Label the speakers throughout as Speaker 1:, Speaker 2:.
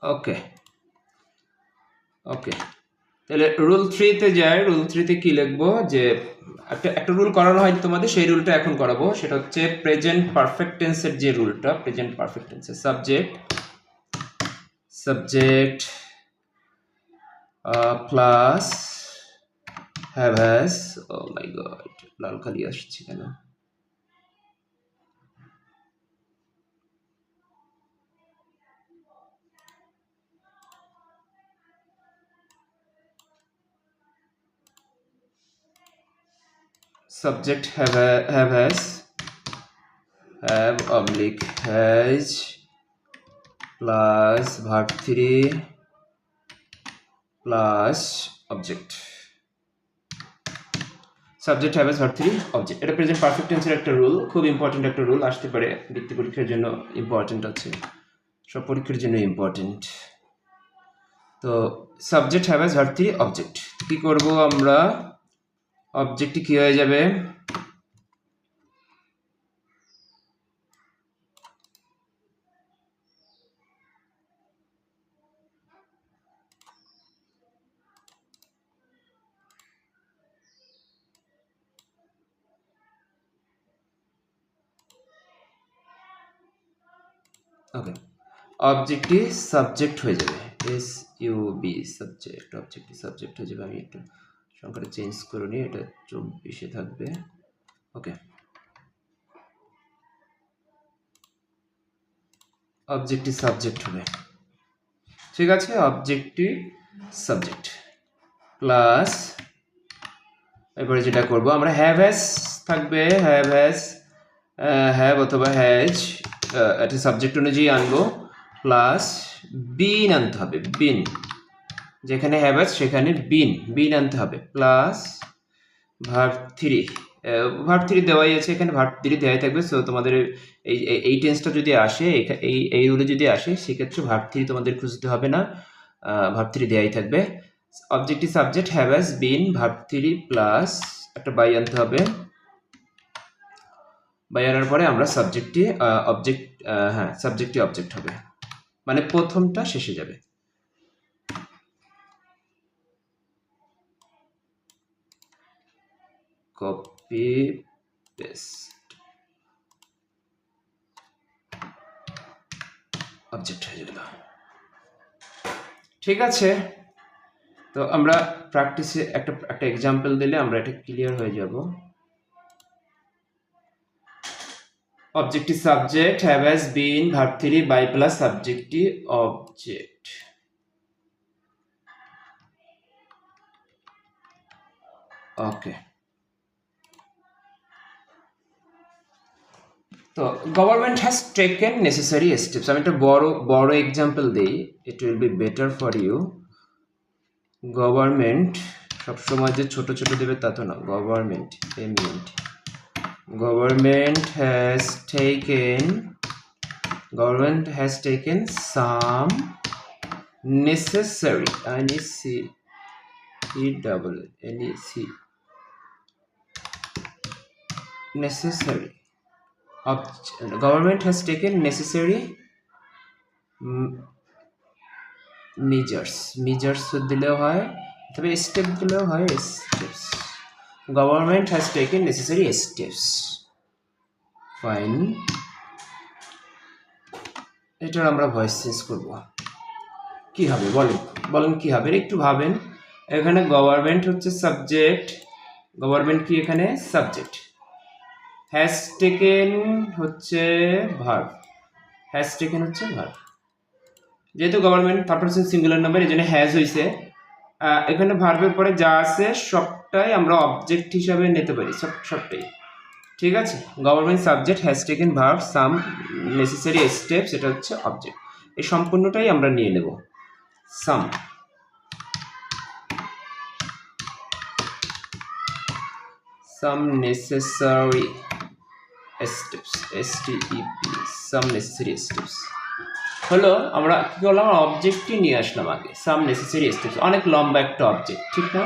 Speaker 1: ওকে ওকে, তাহলে রুল 3 তে যাই। রুল 3 তে কি লিখবো, যে একটা রুল করানো হয় তোমাদের, সেই রুলটা এখন করাবো। সেটা হচ্ছে প্রেজেন্ট পারফেক্ট টেন্সের যে রুলটা, প্রেজেন্ট পারফেক্ট টেন্সের subject plus have has, oh my God লাল কালি আসছে কেন, subject have has, have oblique has plus verb 3 plus object, subject have verb 3 object. এটা প্রেজেন্ট পারফেক্ট টেন্সের একটা রুল, খুব ইম্পর্টেন্ট একটা রুল, আসতে পারে বৃত্তি পরীক্ষার জন্য ইম্পর্টেন্ট আছে, সব পরীক্ষার জন্য ইম্পর্টেন্ট। তো সাবজেক্ট হ্যাভ ভার্ব 3 অবজেক্ট, কি করব আমরা, অবজেক্টটি কি হয়ে যাবে, ওকে, অবজেক্টটি সাবজেক্ট হয়ে যাবে, এস ইউ বি সাবজেক্ট, অবজেক্টটি সাবজেক্ট হয়ে যাবে। আমি একটু সংখ্যাটা চেঞ্জ করে নিই, এটা 24-এ থাকবে। ওকে, অবজেক্টটি সাবজেক্ট হবে, ঠিক আছে। অবজেক্টটি সাবজেক্ট প্লাস, এরপরে যেটা করব আমরা, হ্যাভ হ্যাজ থাকবে, হ্যাভ অথবা হ্যাজ, এটা সাবজেক্ট অনুযায়ী আনবো, প্লাস বিন আনতে হবে, বিন, যেখানে হ্যাভ হ্যাজ সেখানে বিন আনতে হবে, প্লাস ভার্ব 3, ভার্ব 3 দেওয়াই আছে, এখানে ভার্ব 3 দেওয়াই থাকবে। সো তোমাদের এই টেন্সটা যদি আসে, এই রুলে যদি আসে, সেক্ষেত্রে ভার্ব 3 তোমাদের খুঁজতে হবে না, ভার্ব 3 দেওয়াই থাকবে। Objective subject have has been, verb 3 plus একটা বাই আনতে হবে, বাই আনার পরে আমরা সাবজেক্টটি অবজেক্ট, হ্যাঁ সাবজেক্টটি অবজেক্ট হবে, মানে প্রথমটা শেষে যাবে। কপি পেস্ট, অবজেক্ট হয়ে গেল, ঠিক আছে। তো আমরা প্র্যাকটিসে একটা এক্সাম্পল দিলে আমরা এটা ক্লিয়ার হয়ে যাব। Objective subject have has been, verb 3 by plus সাবজেক্টটি অবজেক্ট। ওকে, তো government has taken necessary steps. আমি একটা বড় এক্সাম্পল দিই, it will be better for you. Government সবসময় যে ছোট ছোট দেবে তা তো না, government has taken some necessary, necessary, government has taken necessary measures দিলেও হয়, তবে স্টেপ দিলেও হয়, steps. Government has taken necessary steps, fine. এটার আমরা ভয়েস চেঞ্জ করব, কি হবে বলেন কি হবে, একটু ভাবেন। এখানে গভর্নমেন্ট হচ্ছে সাবজেক্ট, গভর্নমেন্ট কি এখানে সাবজেক্ট, হ্যাজ টেকেন হচ্ছে ভার্ব, যেহেতু government third person singular number, এই জন্য হ্যাজ হয়েছে। এখানে ভার্বের পরে যা আছে সবটাই আমরা অবজেক্ট হিসাবে নিতে পারি, সবটাই, ঠিক আছে। Government subject has taken verb some necessary steps, এটা হচ্ছে অবজেক্ট। এই সম্পূর্ণটাই আমরা নিয়ে নেব, সাম নেসেসারি স্টেপস, সাম নেসেসারি স্টেপস হলো, আমরা কি করলাম, অবজেক্টই নিয়ে আসলাম আগে, সাম নেসেসারি স্টেপস, অনেক লম্বা একটা অবজেক্ট, ঠিক না।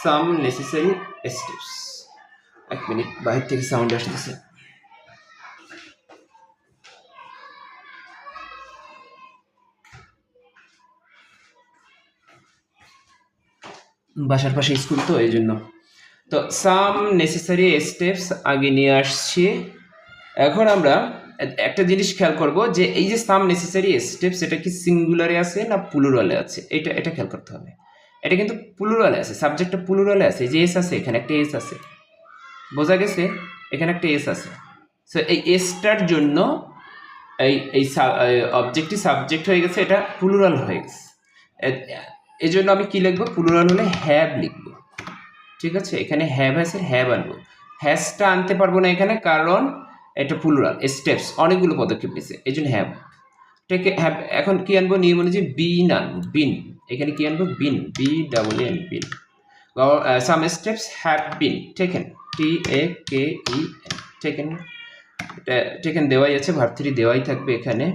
Speaker 1: সাম নেসেসারি স্টেপস, এক মিনিট, বাহির থেকে সাউন্ড আসতেছে। বাসার পাশে স্কুল তো এই জন্য। তো সাম নেসেসারি স্টেপস আগে নিয়ে আসছি। এখন আমরা একটা জিনিস খেয়াল করব যে এই যে সাম নেসেসারি স্টেপস এটা কি সিঙ্গুলারে আছে না প্লুরালে আছে, এটা খেয়াল করতে হবে। এটা কিন্তু প্লুরালে আছে, সাবজেক্টটা প্লুরালে আছে, এই যে এস আছে, এখানে একটা এস আছে, বোঝা গেছে, এখানে একটা এস আছে। সো এই এসটার জন্য এই এই অবজেক্টটি সাবজেক্ট হয়ে গেছে, এটা প্লুরাল হয়ে গেছে। এই জন্য আমি কি লিখবো, প্লুরাল হলে হ্যাভ লিখবো, ঠিক আছে। এখানে হ্যাভ আছে, হ্যাভ আনবো, হ্যাজটা আনতে পারবো না এখানে, কারণ এটা প্লুরাল, স্টেপস অনেকগুলো পদক্ষেপ নিচ্ছে, এই জন্য হ্যাভ। হ্যাভ। এখন কি আনবো, নিয়ম অনুযায়ী বিন আনবো, বিন। এখানে কি আনবো, been, B double N, been. Some steps have been taken, T A K E N, taken. Taken দেওয়াই আছে, ভার্ব 3 দেওয়াই থাকবে এখানে।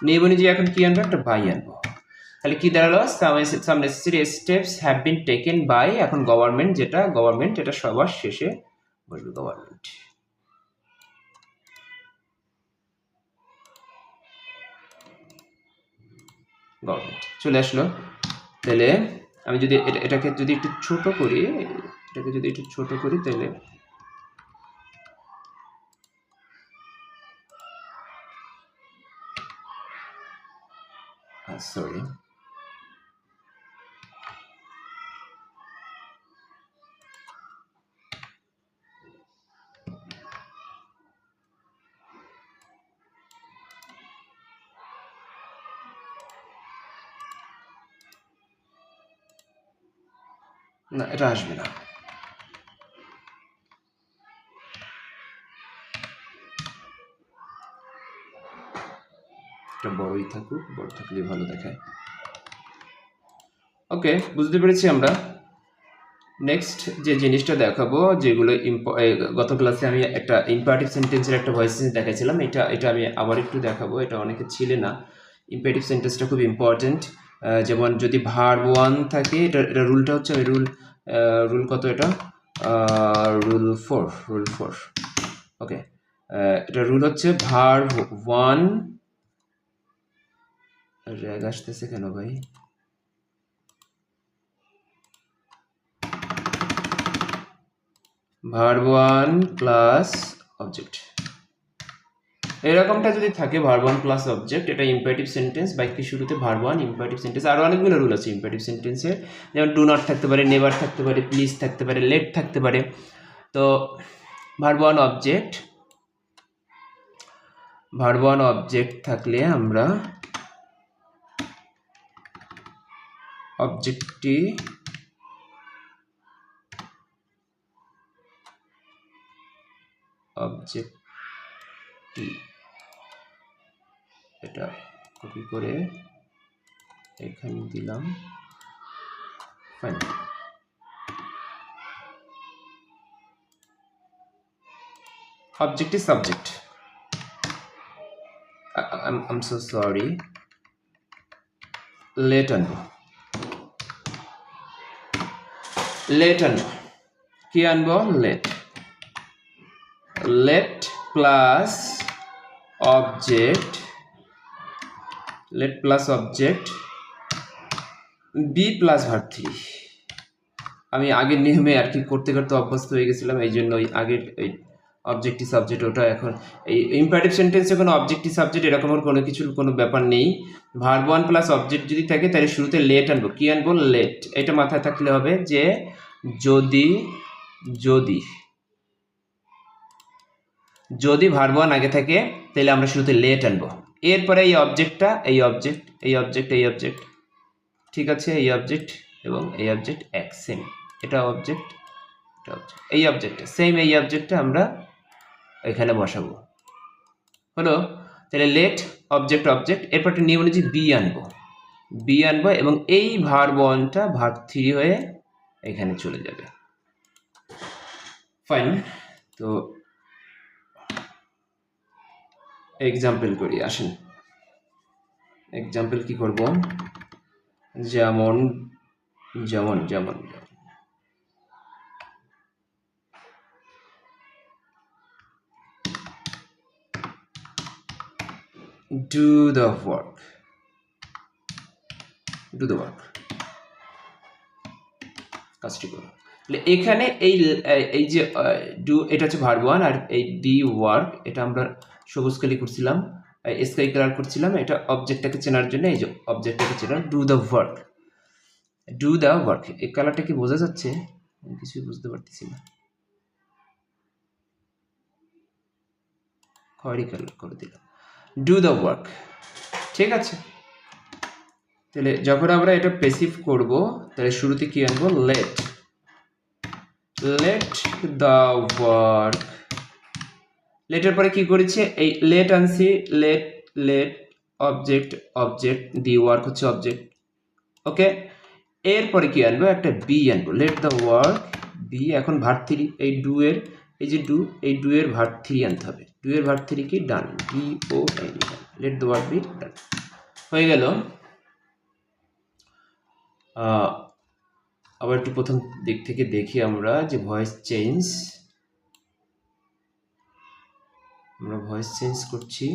Speaker 1: নিয়ম অনুযায়ী এখন কি আনবো, একটা বাই আনবো। তাহলে কি দাঁড়ালো, some necessary steps have been taken by, এখন গভর্নমেন্ট, যেটা গভর্নমেন্ট এটা সবার শেষে বসবে, গভর্নমেন্ট। গভর্নমেন্ট চলে আসলো। তাহলে আমি যদি এটাকে যদি একটু ছোট করি, তাহলে সরি, না এটা আসবে না। এটা বড়ই থাকুক, বড় থাকলে ভালো দেখায়। ওকে, বুঝতে পেরেছি আমরা। নেক্সট যে জিনিসটা দেখাবো, যেগুলো গত ক্লাসে আমি একটা ইম্পারেটিভ সেন্টেন্সের একটা ভয়েস দেখাইছিলাম, এটা আমি আবার একটু দেখাবো, এটা অনেকে ছিলে না। ইম্পারেটিভ সেন্টেন্সটা খুব ইম্পর্টেন্ট। যেমন যদি ভার্ব 1 থাকে, এটা রুলটা হচ্ছে, আমি রুল কত, এটা রুল 4। ওকে, এটা রুল হচ্ছে ভার্ব 1, র্যাগ আসতেছে কেন ভাই, ভার্ব 1 প্লাস অবজেক্ট, এরকমটা যদি থাকে ভার্ব 1 প্লাস অবজেক্ট, এটা ইম্পারেটিভ সেন্টেন্স। বাক্যের শুরুতে ভার্ব 1 ইম্পারেটিভ সেন্টেন্স। আরও অনেকগুলো রুল আছে ইম্পারেটিভ সেন্টেন্সের, যেমন ডু নট থাকতে পারে, নেভার থাকতে পারে, প্লিজ থাকতে পারে, লেট থাকতে পারে। তো ভার্ব 1 অবজেক্ট থাকলে আমরা অবজেক্টটি এটা কপি করে এখানে দিলাম, fine. Object is subject. I'm so sorry. Let আনবো, কি আনবো, let plus object, b plus verb 3। আমি আগের নিয়মে আর কি করতে অভ্যস্ত হয়ে গেছিলাম, এই জন্য ওই আগের অবজেক্টিভ সাবজেক্ট ওটা। এখন এই ইম্পারেটিভ সেন্টেন্সে কোনো অবজেক্টিভ সাবজেক্ট এরকমের কোনো ব্যাপার নেই। ভার্ব 1 প্লাস অবজেক্ট যদি থাকে, তাহলে শুরুতে লেট আনবো। কি আনবো, লেট। এটা মাথায় থাকলে হবে যে যদি ভার্ব 1 আগে থাকে, তাহলে আমরা শুরুতে লেট আনবো। এরপরে এই অবজেক্টটা, এই অবজেক্ট, ঠিক আছে, এই অবজেক্ট এবং এই অবজেক্ট এক সেম, এটা অবজেক্ট, এই অবজেক্টটা সেম, এই অবজেক্টটা আমরা এখানে বসাবো, হলো। তাহলে লেট অবজেক্ট, এরপর নিয়ম অনুযায়ী বি আনবো এবং এই ভার্ব 1টা ভার্ব 3 হয়ে এখানে চলে যাবে, ফাইন। তো এক্সাম্পল করি, আসেন। এক্সাম্পল কি করব, যেমন do the work, কাজটি করো। তাহলে এখানে এই যে ডু এটা হচ্ছে ভার্ব 1 আর এই ডি ওয়ার্ক এটা আমরা সবুজ কালি করছিলাম, স্কাই কালার করছিলাম, এটা অবজেক্টটাকে চেনার জন্য, এই যে অবজেক্টটাকে চেনার do the work, do the work. এই কালারটা কি বোঝা যাচ্ছে? আমি কিছুই বুঝতে পারতেছি না, খয়েরি কালার করে দিলাম, ডু দ্য ওয়ার্ক। ঠিক আছে, তাহলে যখন আমরা এটা প্যাসিভ করব তাহলে শুরুতে কি আনবো? Let, let the work. লেটের পরে কি করেছে? এই লেট আনছি, let let object, object the work হচ্ছে অবজেক্ট। ওকে, এরপরে কি আনবো? একটা বি আনবো, লেট দ্য ওয়ার্ক বি। এখন ভার্ব 3, এই ডু এর, এই যে ডু, এই ডু এর ভার্ব 3 আনতে হবে। ডু এর ভার্ব 3 কি? Done, D O N, let the work be done. হয়ে গেল। আবার একটু প্রথম দিক থেকে দেখি আমরা যে ভয়েস চেঞ্জ, আমরা ভয়েস চেঞ্জ করছি।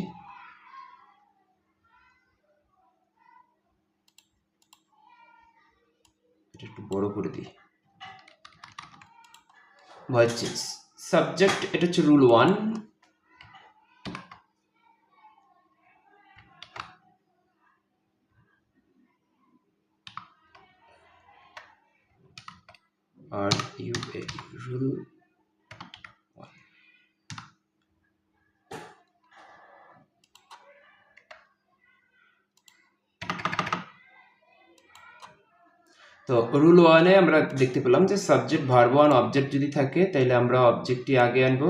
Speaker 1: এটা একটু বড় করে দিই। ভয়েস চেঞ্জ সাবজেক্ট, এটা হচ্ছে রুল 1, আর ইউ এ রুল 1। তো রুল 1-এ আমরা দেখতে পেলাম যে সাবজেক্ট ভার্ব 1 অবজেক্ট যদি থাকে তাহলে আমরা অবজেক্টটি আগে আনবো,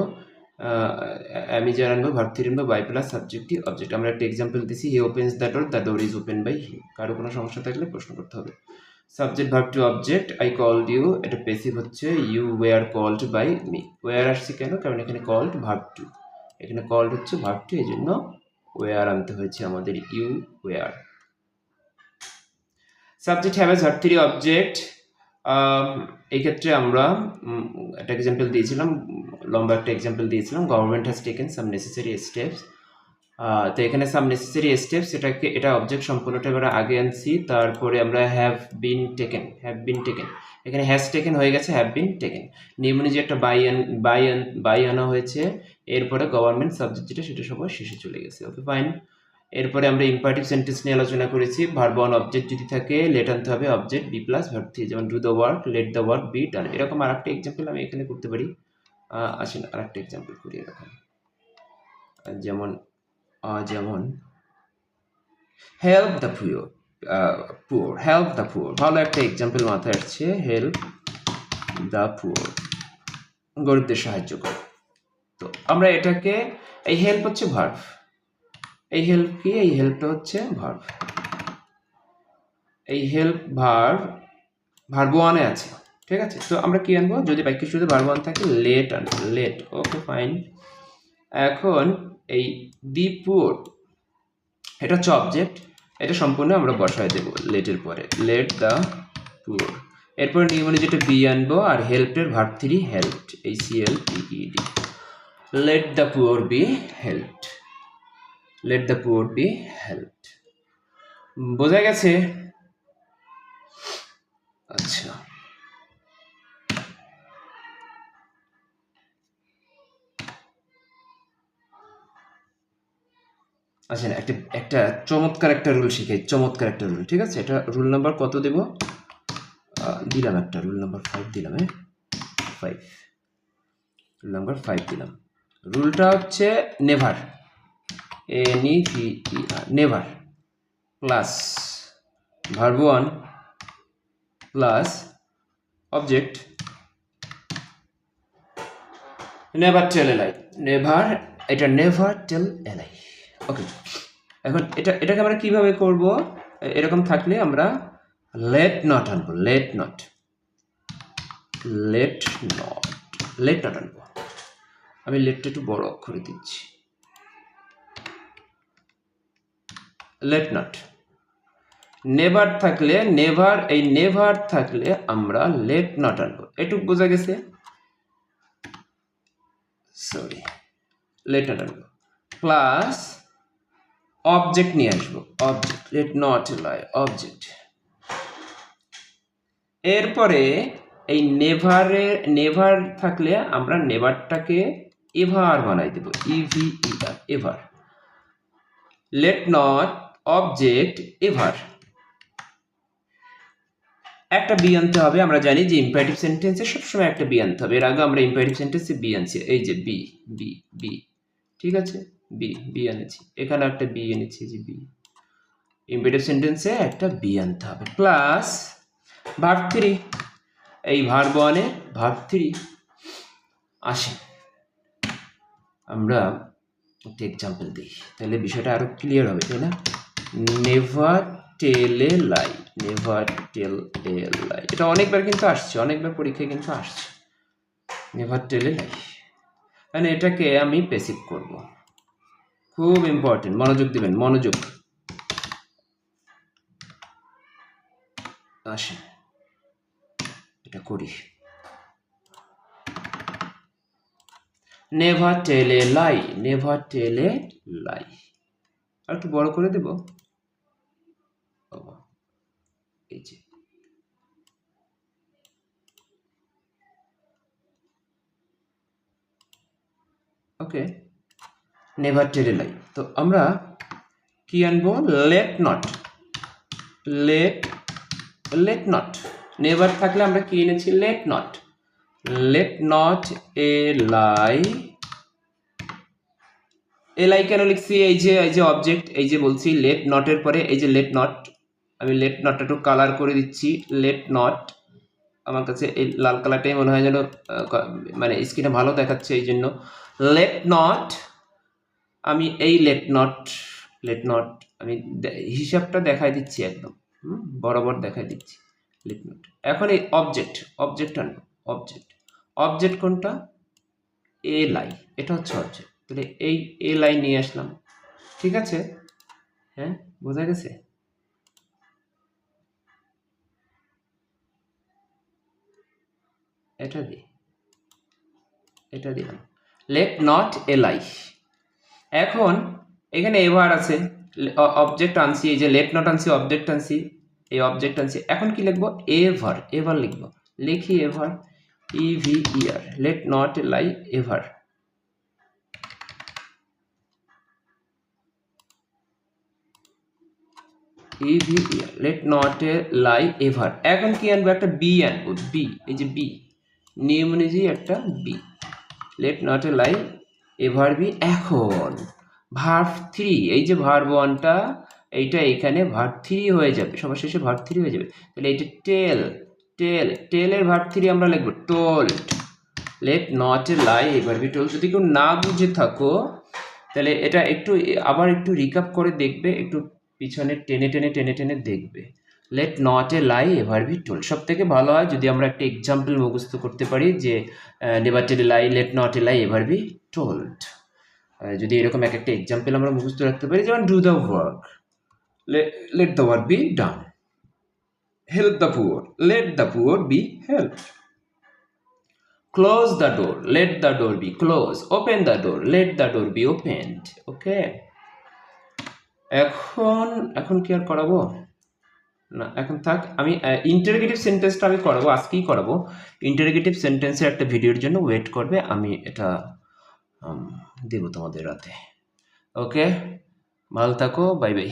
Speaker 1: অ্যামিজার আনবো, ভার্ব 3 আনবো, বাই প্লাস সাবজেক্টটি অবজেক্ট। আমরা একটা এক্সাম্পল দিছি, he opens the door is open by him. কারো কোনো সমস্যা থাকলে প্রশ্ন করতে হবে। Subject verb two object, I called you, এটা প্যাসিভ হচ্ছে, you were called by me. Were আসছে কেন? কারণ এখানে কল্ড ভার্ব টু, এখানে কল্ড হচ্ছে ভার্ব টু, এই জন্য ওয়ার আনতে হয়েছে আমাদের, you were. Subject have a verb 3 object, এই ক্ষেত্রে আমরা একটা এক্সাম্পল দিয়েছিলাম, লম্বা একটা এক্সাম্পল দিয়েছিলাম, government has taken some necessary steps. তো এখানে সাম নেসেসারি স্টেপস, এটাকে, এটা অবজেক্ট সম্পূর্ণটা আমরা আগে আনছি, তারপরে আমরা have been taken, have been taken, এখানে হ্যাজ টেকেন হয়ে গেছে, হ্যাভ বিন টেকেন। নিয়মনে যে একটা বাই আনা হয়েছে, এরপরে গভর্নমেন্ট সাবজেক্ট যেটা সেটা সবার শেষে চলে গেছে। Okay fine. এরপরে আমরা ইম্পারেটিভ সেন্টেন্স নিয়ে আলোচনা করেছি। ভার্ব 1 অবজেক্ট যদি থাকে লেট আনতে হবে অবজেক্ট বি প্লাস ভার্ব 3, যেমন do the work, let the work be ডান। এরকম আরেকটা এক্সাম্পল আমি এখানে করতে পারি। আসেন আরেকটা এক্সাম্পল করি এরকম, যেমন যেমন help the poor, help the poor, ভালো একটা এক্সাম্পল মাথায় আসছে, হেল্প দ্য পুয়ার, গরিবদের সাহায্য করে। তো আমরা এটাকে, এই হেল্প হচ্ছে ভার্ব, এই হেল্প কি? এই হেল্পটা হচ্ছে ভার্ব, এই হেল্প ভার্ব 1-এ আছে। ঠিক আছে, তো আমরা কি আনবো? যদি বাক্যের শুরুতে ভার্ব 1 থাকে লেট আনবো, লেট। Okay fine. এখন এই দি পুয়ার, এটা হচ্ছে অবজেক্ট, এটা সম্পূর্ণ আমরা বসায় দেবো লেটের পরে, লেট দ্য পুয়ার। এরপর নিয়মনে যেটা বি আনবো, আর হেল্পের verb 3 helped, HELPED, let the poor be helped, let the poor be helped. বোঝা গেছে? আচ্ছা, আচ্ছা, একটা চমৎকার একটা রুল শিখাই, চমৎকার একটা রুল। ঠিক আছে, এটা রুল নাম্বার কত দেব? দিলাম একটা, রুল নাম্বার 5 দিলাম। 5, রুল নাম্বার 5 দিলাম। রুলটা হচ্ছে never, NEVER, never plus verb 1 plus object, never tell a lie, never, এটা never tell a lie. Okay, এখন এটাকে আমরা কিভাবে করব? এরকম থাকলে আমরা লেট নট আনবো, let not, let not, let not আনবো। আমি লেটটা একটু বড় অক্ষরে দিচ্ছি, লেট নট। নেভার থাকলে, নেভার, এই নেভার থাকলে আমরা লেট নট আনবো, এটুকু বোঝা গেছে? সরি, লেট নট আনবো প্লাস অবজেক্ট নিয়ে আসবো, object, let not lie object. এরপরে এই নেভার থাকলে আমরা নেভারটাকে এভার বানাই দেব, EVER, ever. Let not object ever, একটা বি আনতে হবে। আমরা জানি যে ইম্পারেটিভ সেন্টেন্সে সবসময় একটা বি আনতে হবে। এর আগে আমরা ইম্পারেটিভ সেন্টেন্সে বি আনছি, এই যে বি বি বি, ঠিক আছে, বি বি এনেছি, এখানে একটা বি এনেছি, যে বি। ইম্পারেটিভ সেন্টেন্সে একটা বি আনতে হবে, প্লাস ভার্ব 3, এই ভার্ব 1 এ ভার্ব 3 আসে। আমরা একটা এক্সাম্পল দিই, তাহলে বিষয়টা আরো ক্লিয়ার হবে, তাই না? Never tell a lie, never tell a লাই, এটা অনেকবার কিন্তু আসছে, অনেকবার পরীক্ষায় কিন্তু আসছে, নেভার টেল এ লাই। মানে এটাকে আমি প্যাসিভ করব, খুব ইম্পর্টেন্ট, মনোযোগ দিবেন, মনোযোগ। আসেন এটা করি। Never tell a lie, never tell a লাই। আর একটু বড় করে দেব, এই যে ওকে, নেভার টেল এ লাই। তো আমরা কি আনবো? Let not, let not. Never থাকলে আমরা কি এনেছি? Let not, let not a lie. A lie কেন লিখছি? এই যে অবজেক্ট, এই যে বলছি লেট নটের পরে এই যে লেট নট, আমি লেট নটটা একটু কালার করে দিচ্ছি। লেট নট, আমার কাছে এই লাল কালারটাই মনে হয় যেন মানে স্ক্রিনে ভালো দেখাচ্ছে, এই জন্য লেট নট। আমি এই লেট নট আমি হিসাবটা দেখাই দিচ্ছি, একদম বরাবর দেখাই দিচ্ছি, লেট নট। এখন এই অবজেক্ট আনবো, অবজেক্ট কোনটা? এ লাই, এটা হচ্ছে অবজেক্ট। তাহলে এই এ লাই নিয়ে আসলাম, ঠিক আছে? হ্যাঁ, বোঝা গেছে? এটা দিলাম, লেট নট এ লাই। এখন এখানে এভার আছে, অবজেক্ট আনছি, এই যে লেট নট আনছি, অবজেক্ট আনছি, এই অবজেক্ট আনছি। এখন কি লিখবো? এভার লিখবো, লিখি ever, EVER, late not a lie ever. EVER, late not a lie ever. এখন কি আনবো? একটা বি আনবো, বি, এই যে বি, নিয়ম অনুযায়ী একটা be, let not a lie ever be. এখন ভার্ব 3, এই যে ভার্ব 1টা, এইটা এখানে ভার্ব 3 হয়ে যাবে, সবার শেষে ভার্ব 3 হয়ে যাবে। তাহলে এইটা টেলের ভার্ব 3 আমরা লিখবো told, late not a lie ever be told. যদি কেউ না বুঝে থাকো তাহলে এটা আবার একটু রিক্যাপ করে দেখবে, একটু পিছনে টেনে দেখবে। Late not a lie ever be told. সব থেকে ভালো হয় যদি আমরা একটা এক্সাম্পল মুখস্থ করতে পারি, যে never tell a lie, let not a lie ever be told. যদি এরকম একটা এক্সাম্পল আমরা মুখস্থ রাখতে পারি, যেমন do the work, let the work be done. Help the poor, let the poor be helped. Close the door, let the door be closed. Open the door, let the door be opened. Okay? এখন কি আর করাবো না? এখন থাক, আমি interrogative সেন্টেন্সটা আমি করাবো, আজকেই করাবো। ইন্টারোগেটিভ সেন্টেন্সের একটা ভিডিওর জন্য ওয়েট করবে, আমি এটা দেব তোমাদের রাতে। ওকে, ভালো থাকো, বাই বাই।